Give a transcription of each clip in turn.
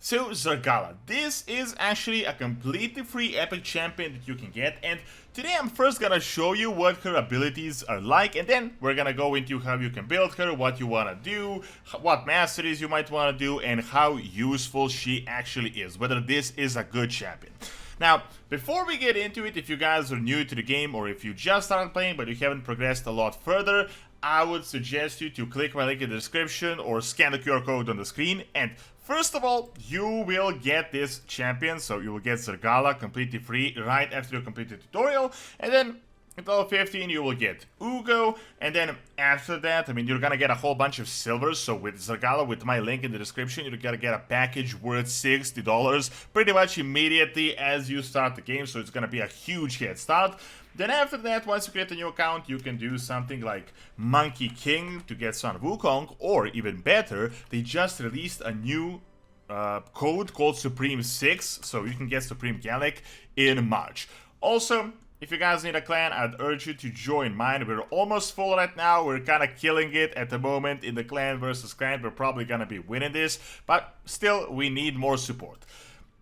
So ZARGALA, this is actually a completely free epic champion that you can get, and today I'm first gonna show you what her abilities are like, and then we're gonna go into how you can build her, what you wanna do, what masteries you might wanna do, and how useful she actually is, whether this is a good champion. Now, before we get into it, if you guys are new to the game or if you just started playing but you haven't progressed a lot further, I would suggest you to click my link in the description or scan the QR code on the screen. And first of all, you will get this champion, so you will get ZARGALA completely free right after you complete the tutorial, and then at level 15 you will get Ugo, and then after that, I mean, you're gonna get a whole bunch of silvers. So with ZARGALA, with my link in the description, you're gonna get a package worth $60 pretty much immediately as you start the game, so it's gonna be a huge head start. Then after that, once you create a new account, you can do something like Monkey King to get Son of Wukong, or even better, they just released a new code called Supreme 6, so you can get Supreme Gallic in March. Also, if you guys need a clan, I'd urge you to join mine. We're almost full right now. We're kind of killing it at the moment in the clan versus clan. We're probably going to be winning this, but still, we need more support.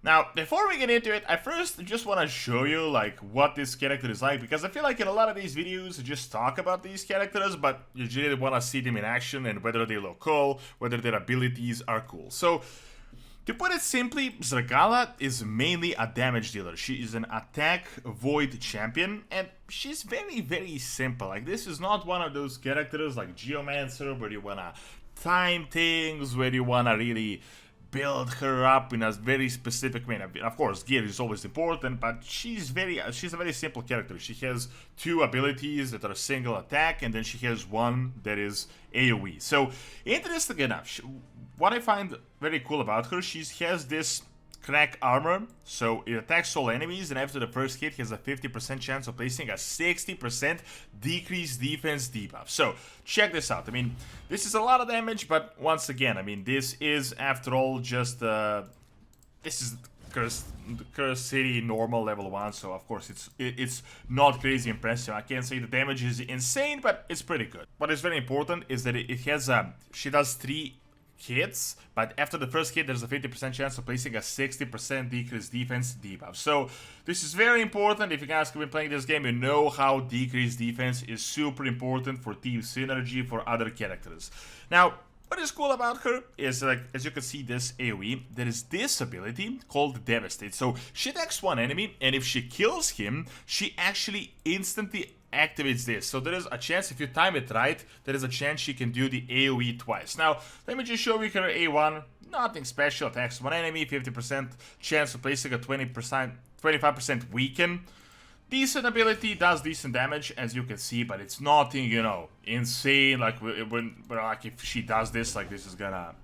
Now, before we get into it, I first just want to show you like what this character is like, because I feel like in a lot of these videos, you just talk about these characters, but you really want to see them in action and whether they look cool, whether their abilities are cool. So, to put it simply, ZARGALA is mainly a damage dealer. She is an attack void champion, and she's very, very simple. Like, this is not one of those characters like Geomancer where you wanna time things, where you wanna really build her up in a very specific way. Of course, gear is always important, but she's a very simple character. She has two abilities that are single attack, and then she has one that is AoE. So, interesting enough, what I find very cool about her, she has this crack armor, so it attacks all enemies, and after the first hit, has a 50% chance of placing a 60% decreased defense debuff. So, check this out. I mean, this is a lot of damage, but once again, I mean, this is, after all, just, this is Curse City normal level 1, so of course it's not crazy impressive. I can't say the damage is insane, but it's pretty good. What is very important is that it has, she does 3 hits, but after the first hit there's a 50% chance of placing a 60% decreased defense debuff. So this is very important. If you guys have been playing this game, you know how decreased defense is super important for team synergy for other characters. Now, what is cool about her is, like, as you can see, this AoE, there is this ability called Devastate. So she attacks one enemy, and if she kills him, she actually instantly activates this. So there is a chance, if you time it right, there is a chance she can do the AoE twice. Now, let me just show you her A1. Nothing special. Attacks one enemy, 50% chance of placing a 25% weaken. Decent ability, does decent damage, as you can see, but it's nothing, you know, insane. Like, like if she does this, like, this is gonna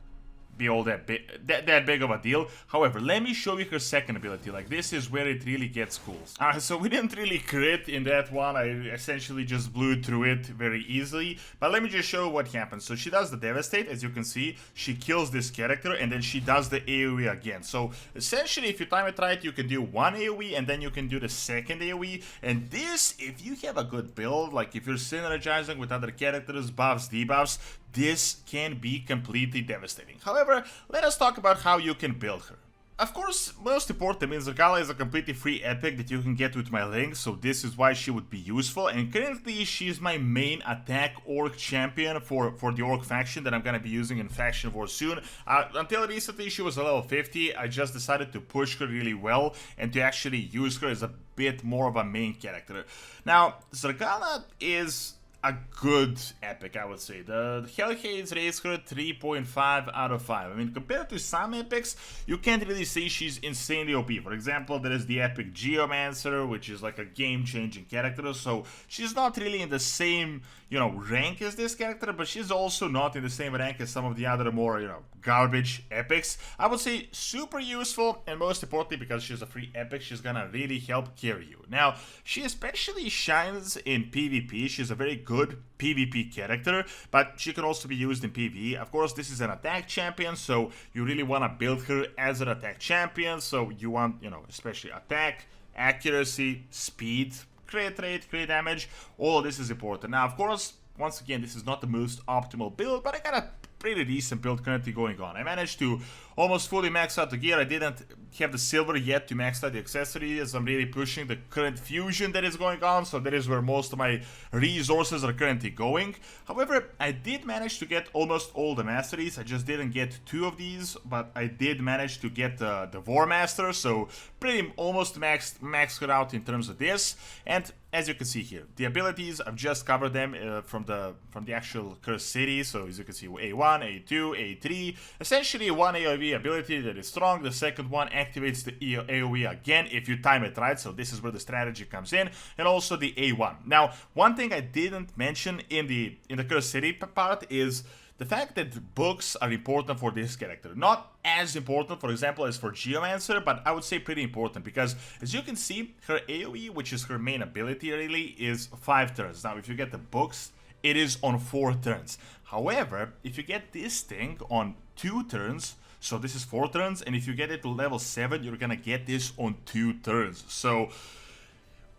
be all that big of a deal. However, let me show you her second ability. Like, this is where it really gets cool. So we didn't really crit in that one. I essentially just blew through it very easily, but let me just show what happens. So she does the Devastate, as you can see. She kills this character, and then she does the AoE again. So essentially, if you time it right, you can do one AoE, and then you can do the second AoE. And this, if you have a good build, like if you're synergizing with other characters, buffs, debuffs, this can be completely devastating. However, let us talk about how you can build her. Of course, most important, I mean, ZARGALA is a completely free epic that you can get with my link, so this is why she would be useful, and currently she's my main attack orc champion for the orc faction that I'm gonna be using in Faction War soon. Until recently, she was a level 50, I just decided to push her really well and to actually use her as a bit more of a main character. Now, ZARGALA is a good epic, I would say. The Hellhades rates her 3.5 out of 5. I mean, compared to some epics, you can't really say she's insanely OP. For example, there is the epic Geomancer, which is like a game-changing character, so she's not really in the same, you know, rank as this character, but she's also not in the same rank as some of the other more, you know, garbage epics. I would say super useful, and most importantly, because she's a free epic, she's gonna really help carry you. Now, she especially shines in PvP. She's a very good PvP character, but she can also be used in PvE. Of course, this is an attack champion, so you really want to build her as an attack champion. So you want, you know, especially attack, accuracy, speed, crit rate, crit damage. All of this is important. Now, of course, once again, this is not the most optimal build, but I got a pretty decent build currently going on. I managed to almost fully maxed out the gear. I didn't have the silver yet to max out the accessories. I'm really pushing the current fusion that is going on, so that is where most of my resources are currently going. However, I did manage to get almost all the masteries. I just didn't get 2 of these, but I did manage to get the War Master, so pretty almost maxed it out in terms of this. And as you can see here, the abilities, I've just covered them from the actual Cursed City. So as you can see, A1, A2, A3, essentially one AoE ability that is strong. The second one activates the AoE again if you time it right. So this is where the strategy comes in, and also the A1. Now, one thing I didn't mention in the Cursed City part is the fact that books are important for this character. Not as important, for example, as for Geomancer, but I would say pretty important, because as you can see, her AoE, which is her main ability really, is 5 turns. Now, if you get the books, it is on 4 turns. However, if you get this thing on 2 turns, so this is 4 turns, and if you get it to level 7, you're gonna get this on 2 turns. So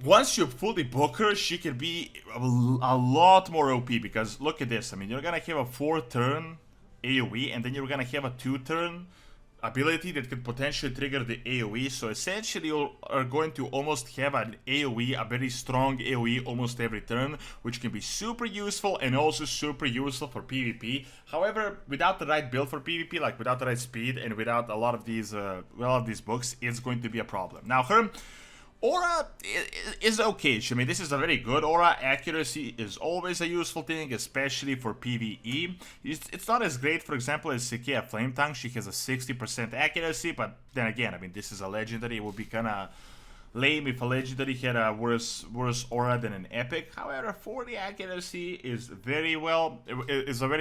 once you fully book her, she can be a lot more OP, because look at this. I mean, you're gonna have a 4-turn AoE, and then you're gonna have a 2-turn ability that could potentially trigger the AoE. So essentially, you are going to almost have an AoE, a very strong AoE almost every turn, which can be super useful and also super useful for PvP. However, without the right build for PvP, like without the right speed and without a lot of these books, it's going to be a problem. Now, her aura is okay. I mean, this is a very good aura. Accuracy is always a useful thing, especially for PvE. It's not as great, for example, as Sekia Flametongue. She has a 60% accuracy, but then again, I mean, this is a legendary. It would be kind of lame if a legendary had a worse aura than an epic. However, 40 accuracy is a very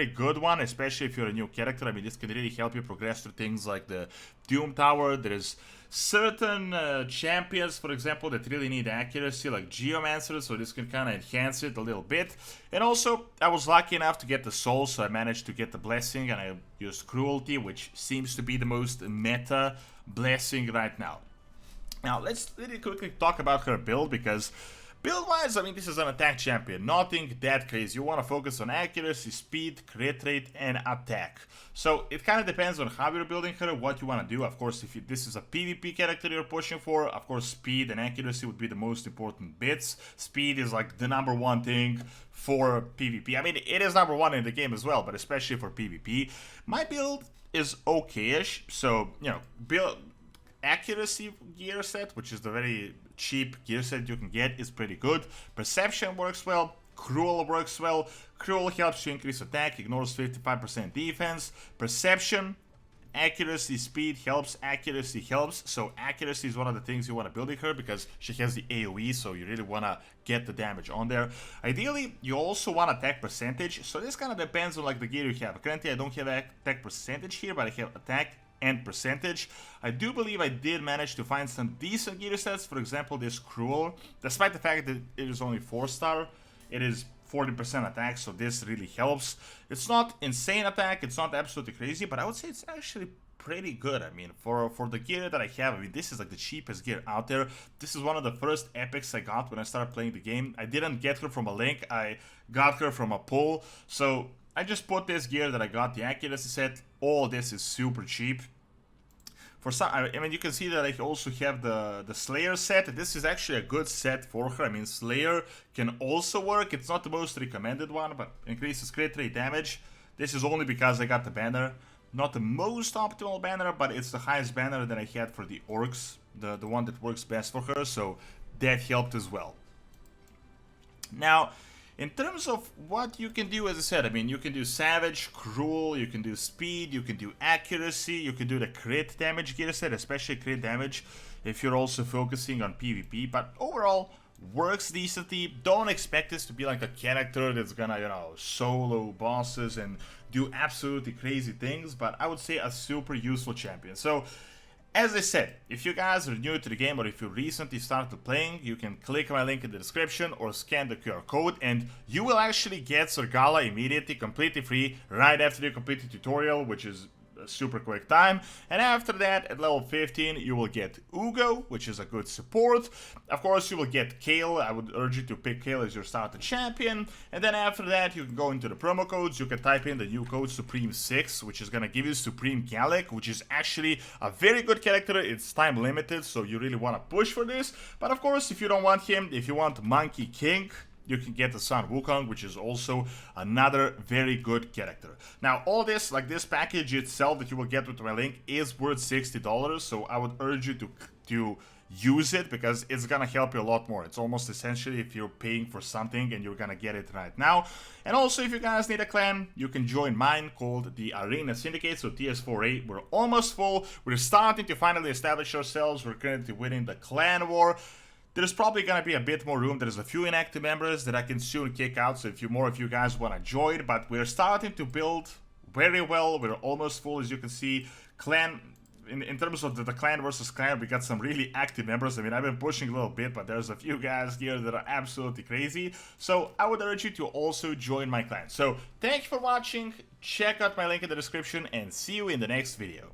good one, especially if you're a new character. I mean, this can really help you progress through things like the Doom Tower. There is certain champions, for example, that really need accuracy, like Geomancer, so this can kind of enhance it a little bit. And also, I was lucky enough to get the soul, so I managed to get the blessing, and I used cruelty, which seems to be the most meta blessing right now. Now, let's really quickly talk about her build, because build-wise, I mean, this is an attack champion. Nothing that crazy. You want to focus on accuracy, speed, crit rate, and attack. So, it kind of depends on how you're building her, what you want to do. Of course, if this is a PvP character you're pushing for, of course, speed and accuracy would be the most important bits. Speed is like the #1 thing for PvP. I mean, it is #1 in the game as well, but especially for PvP. My build is okay-ish, so, you know, accuracy gear set, which is the very cheap gear set you can get, is pretty good. Perception works well. Cruel works well. Cruel helps you increase attack, ignores 55% defense. Perception, accuracy, speed helps, accuracy helps. So accuracy is one of the things you want to build in her, because she has the AoE, so you really want to get the damage on there. Ideally, you also want attack percentage, so this kind of depends on like the gear you have. Currently, I don't have attack percentage here, but I have attack and percentage. I do believe I did manage to find some decent gear sets. For example, this Cruel, despite the fact that it is only 4-star, it is 40% attack, so this really helps. It's not insane attack, it's not absolutely crazy, but I would say it's actually pretty good. I mean, for the gear that I have, I mean, this is like the cheapest gear out there. This is one of the first epics I got when I started playing the game. I didn't get her from a link, I got her from a pull, so I just put this gear that I got, the accuracy set. All this is super cheap. For some, I mean, you can see that I also have the Slayer set. This is actually a good set for her. I mean, Slayer can also work. It's not the most recommended one, but increases crit rate damage. This is only because I got the banner. Not the most optimal banner, but it's the highest banner that I had for the orcs. The one that works best for her, so that helped as well. Now, in terms of what you can do, as I said, I mean, you can do Savage, Cruel, you can do Speed, you can do Accuracy, you can do the crit damage gear set, especially crit damage if you're also focusing on PvP, but overall, works decently. Don't expect this to be like a character that's gonna, you know, solo bosses and do absolutely crazy things, but I would say a super useful champion. So, as I said, if you guys are new to the game or if you recently started playing, you can click my link in the description or scan the QR code and you will actually get ZARGALA immediately, completely free, right after you complete the tutorial, which is a super quick time. And after that, at level 15, you will get Ugo, which is a good support. Of course, you will get Kale. I would urge you to pick Kale as your starter champion. And then after that, you can go into the promo codes. You can type in the new code Supreme6, which is gonna give you Supreme Gallic, which is actually a very good character. It's time limited, so you really want to push for this. But of course, if you don't want him, if you want Monkey King, you can get the Sun Wukong, which is also another very good character. Now, all this, like this package itself that you will get with my link, is worth $60, so I would urge you to use it, because it's gonna help you a lot more. It's almost essentially if you're paying for something and you're gonna get it right now. And also, if you guys need a clan, you can join mine called the Arena Syndicate, so TS4A. We're almost full. We're starting to finally establish ourselves. We're currently winning the clan war. There's probably gonna be a bit more room. There's a few inactive members that I can soon kick out, so if more of you guys wanna join, but we're starting to build very well. We're almost full, as you can see. Clan, in terms of the clan versus clan, we got some really active members. I mean, I've been pushing a little bit, but there's a few guys here that are absolutely crazy. So I would urge you to also join my clan. So thank you for watching. Check out my link in the description and see you in the next video.